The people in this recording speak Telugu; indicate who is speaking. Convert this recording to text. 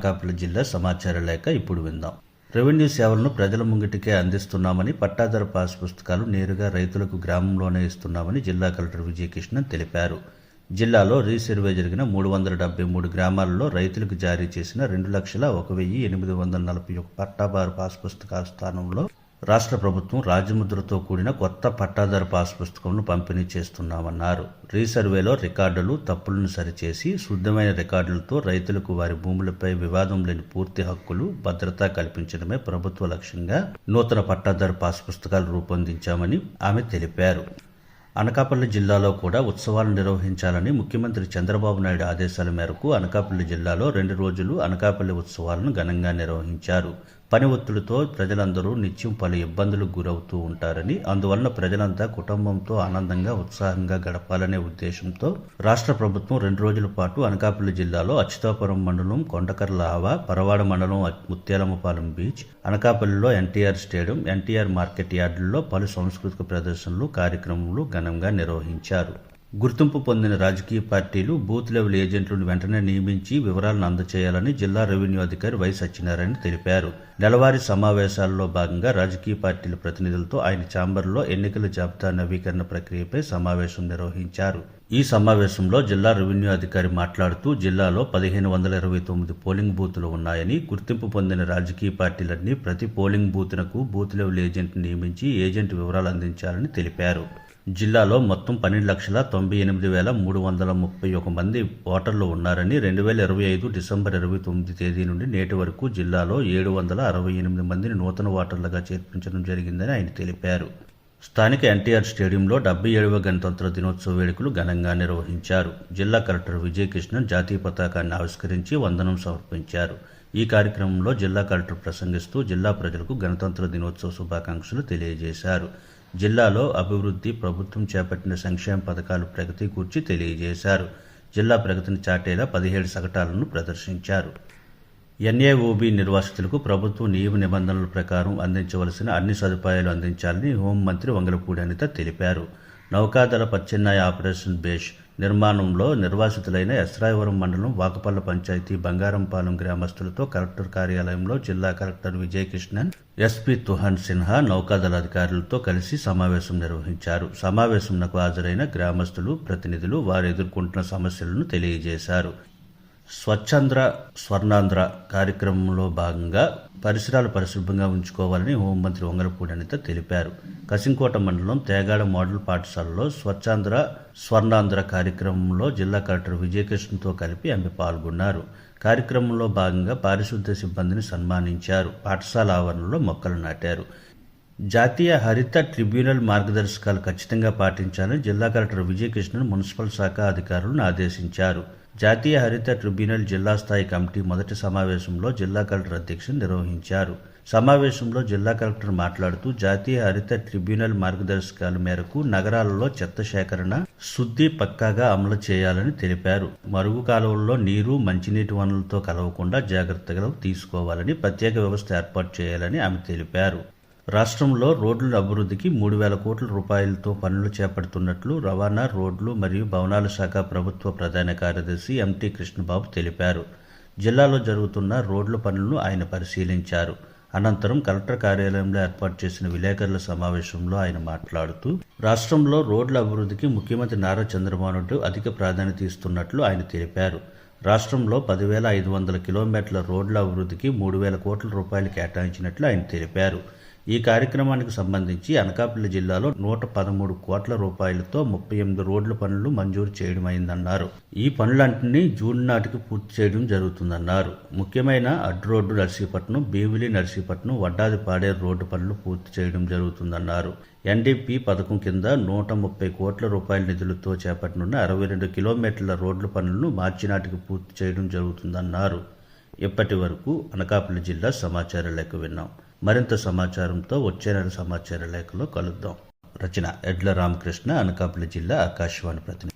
Speaker 1: అనకాపల్లి జిల్లా సమాచార లేఖ ఇప్పుడు విందాం. రెవెన్యూ సేవలను ప్రజల ముంగిటికే అందిస్తున్నామని, పట్టాదారు పాస్ పుస్తకాలు నేరుగా రైతులకు గ్రామంలోనే ఇస్తున్నామని జిల్లా కలెక్టర్ విజయకృష్ణన్ తెలిపారు. జిల్లాలో రీసర్వే జరిగిన 373 గ్రామాలలో రైతులకు జారీ చేసిన 2,01,841 పట్టాదారు పాస్ పుస్తకాల స్థానంలో రాష్ట్ర ప్రభుత్వం రాజముద్రతో కూడిన కొత్త పట్టాదారు పాస్ పుస్తకంను పంపిణీ చేస్తున్నామన్నారు. రీసర్వేలో రికార్డులు తప్పులను సరిచేసి శుద్ధమైన రికార్డులతో రైతులకు వారి భూములపై వివాదం లేని పూర్తి హక్కులు, భద్రత కల్పించడమే ప్రభుత్వ లక్ష్యంగా నూతన పట్టాదారు పాస్ పుస్తకాలు రూపొందించామని ఆమె తెలిపారు. అనకాపల్లి జిల్లాలో కూడా ఉత్సవాలు నిర్వహించాలని ముఖ్యమంత్రి చంద్రబాబు నాయుడు ఆదేశాల మేరకు అనకాపల్లి జిల్లాలో 2 రోజులు అనకాపల్లి ఉత్సవాలను ఘనంగా నిర్వహించారు. పని ఒత్తిడితో ప్రజలందరూ నిత్యం పలు ఇబ్బందులకు గురవుతూ ఉంటారని, అందువలన ప్రజలంతా కుటుంబంతో ఆనందంగా, ఉత్సాహంగా గడపాలనే ఉద్దేశంతో రాష్ట్ర ప్రభుత్వం 2 రోజుల పాటు అనకాపల్లి జిల్లాలో అచ్యుతాపురం మండలం కొండకర్ల ఆవ, పరవాడ మండలం ముత్యాలమ్మపాలెం బీచ్, అనకాపల్లిలో ఎన్టీఆర్ స్టేడియం, ఎన్టీఆర్ మార్కెట్ యార్డుల్లో పలు సాంస్కృతిక ప్రదర్శనలు, కార్యక్రమాలు ఘనంగా నిర్వహించారు. గుర్తింపు పొందిన రాజకీయ పార్టీలు బూత్ లెవెల్ ఏజెంట్లను వెంటనే నియమించి వివరాలను అందజేయాలని జిల్లా రెవెన్యూ అధికారి వై సత్యనారాయణ తెలిపారు. నెలవారీ సమావేశాల్లో భాగంగా రాజకీయ పార్టీల ప్రతినిధులతో ఆయన ఛాంబర్లో ఎన్నికల జాబితా నవీకరణ ప్రక్రియపై సమావేశం నిర్వహించారు. ఈ సమావేశంలో జిల్లా రెవెన్యూ అధికారి మాట్లాడుతూ, జిల్లాలో 1529 పోలింగ్ బూతులు ఉన్నాయని, గుర్తింపు పొందిన రాజకీయ పార్టీలన్నీ ప్రతి పోలింగ్ బూత్నకు బూత్ లెవెల్ ఏజెంట్ నియమించి ఏజెంట్ వివరాలు అందించాలని తెలిపారు. జిల్లాలో మొత్తం 12,98,331 మంది ఓటర్లు ఉన్నారని, 2025 డిసెంబర్ 29 తేదీ నుండి నేటి వరకు జిల్లాలో 768 మందిని నూతన ఓటర్లుగా చేర్పించడం జరిగిందని ఆయన తెలిపారు. స్థానిక ఎన్టీఆర్ స్టేడియంలో 77వ గణతంత్ర దినోత్సవ వేడుకలు ఘనంగా నిర్వహించారు. జిల్లా కలెక్టర్ విజయకృష్ణన్ జాతీయ పతాకాన్ని ఆవిష్కరించి వందనం సమర్పించారు. ఈ కార్యక్రమంలో జిల్లా కలెక్టర్ ప్రసంగిస్తూ జిల్లా ప్రజలకు గణతంత్ర దినోత్సవ శుభాకాంక్షలు తెలియజేశారు. జిల్లాలో అభివృద్ధి, ప్రభుత్వం చేపట్టిన సంక్షేమ పథకాల ప్రగతి గురించి తెలియజేశారు. జిల్లా ప్రగతిని చాటేలా 17 శకటాలను ప్రదర్శించారు. ఎన్ఏఓబీ నిర్వాసితులకు ప్రభుత్వం నియమ నిబంధనల ప్రకారం అందించవలసిన అన్ని సదుపాయాలు అందించాలని హోంమంత్రి వంగలపూడి అనిత తెలిపారు. నౌకాదళ పచ్చెన్నాయ ఆపరేషన్ బేస్ నిర్మాణంలో నిర్వాసితులైన ఎస్రాయవరం మండలం వాకపల్ల పంచాయతీ బంగారంపాలెం గ్రామస్తులతో కలెక్టర్ కార్యాలయంలో జిల్లా కలెక్టర్ విజయకృష్ణన్, ఎస్పీ తుహాన్ సిన్హా నౌకాదళ అధికారులతో కలిసి సమావేశం నిర్వహించారు. సమావేశంకు హాజరైన గ్రామస్తులు, ప్రతినిధులు వారు ఎదుర్కొంటున్న సమస్యలను తెలియజేశారు. స్వచ్ఛాంధ్ర స్వర్ణాంధ్ర కార్యక్రమంలో భాగంగా పరిసరాలు పరిశుభ్రంగా ఉంచుకోవాలని హోంమంత్రి వంగలపూడి అనిత తెలిపారు. కసింకోట మండలం తేగాడ మోడల్ పాఠశాలలో స్వచ్ఛాంధ్ర స్వర్ణాంధ్ర కార్యక్రమంలో జిల్లా కలెక్టర్ విజయకృష్ణన్తో కలిపి ఆమె పాల్గొన్నారు. కార్యక్రమంలో భాగంగా పారిశుద్ధ్య సిబ్బందిని సన్మానించారు. పాఠశాల ఆవరణలో మొక్కలు నాటారు. జాతీయ హరిత ట్రిబ్యునల్ మార్గదర్శకాలు ఖచ్చితంగా పాటించాలని జిల్లా కలెక్టర్ విజయకృష్ణన్ మున్సిపల్ శాఖ అధికారులను ఆదేశించారు. జాతీయ హరిత ట్రిబ్యునల్ జిల్లా స్థాయి కమిటీ మొదటి సమావేశంలో జిల్లా కలెక్టర్ అధ్యక్షతన నిర్వహించారు. సమావేశంలో జిల్లా కలెక్టర్ మాట్లాడుతూ, జాతీయ హరిత ట్రిబ్యునల్ మార్గదర్శకాల మేరకు నగరాలలో చెత్త సేకరణ, శుద్ధి పక్కాగా అమలు చేయాలని తెలిపారు. మరుగు కాలువల్లో నీరు, మంచినీటి వనరులతో కలవకుండా జాగ్రత్తలు తీసుకోవాలని, ప్రత్యేక వ్యవస్థ ఏర్పాటు చేయాలని ఆమె తెలిపారు. రాష్ట్రంలో రోడ్ల అభివృద్ధికి 3,000 కోట్ల రూపాయలతో పనులు చేపడుతున్నట్లు రవాణా, రోడ్లు మరియు భవనాల శాఖ ప్రభుత్వ ప్రధాన కార్యదర్శి ఎంటీ కృష్ణబాబు తెలిపారు. జిల్లాలో జరుగుతున్న రోడ్ల పనులను ఆయన పరిశీలించారు. అనంతరం కలెక్టర్ కార్యాలయంలో ఏర్పాటు చేసిన విలేకరుల సమావేశంలో ఆయన మాట్లాడుతూ, రాష్ట్రంలో రోడ్ల అభివృద్ధికి ముఖ్యమంత్రి నారా చంద్రబాబు నాయుడు అధిక ప్రాధాన్యత ఇస్తున్నట్లు ఆయన తెలిపారు. రాష్ట్రంలో 10,500 కిలోమీటర్ల రోడ్ల అభివృద్ధికి 3,000 కోట్ల రూపాయలు కేటాయించినట్లు ఆయన తెలిపారు. ఈ కార్యక్రమానికి సంబంధించి అనకాపల్లి జిల్లాలో 113 కోట్ల రూపాయలతో 38 రోడ్ల పనులు మంజూరు చేయడమైందన్నారు. ఈ పనులన్నింటినీ జూన్ నాటికి పూర్తి చేయడం జరుగుతుందన్నారు. ముఖ్యమైన అడ్డు రోడ్డు నర్సీపట్నం, భీమిలి నర్సీపట్నం, వడ్డాది పాడేరు రోడ్డు పనులు పూర్తి చేయడం జరుగుతుందన్నారు. ఎన్డీపీ పథకం కింద 130 కోట్ల రూపాయల నిధులతో చేపట్టనున్న 62 కిలోమీటర్ల రోడ్ల పనులను మార్చి నాటికి పూర్తి చేయడం జరుగుతుందన్నారు. ఇప్పటి వరకు అనకాపల్లి జిల్లా సమాచార లేఖ విన్నాం. మరింత సమాచారంతో వచ్చే నెల సమాచార లేఖలో కలుద్దాం. రచన ఎడ్ల రామకృష్ణ, అనకాపల్లి జిల్లా ఆకాశవాణి ప్రతినిధి.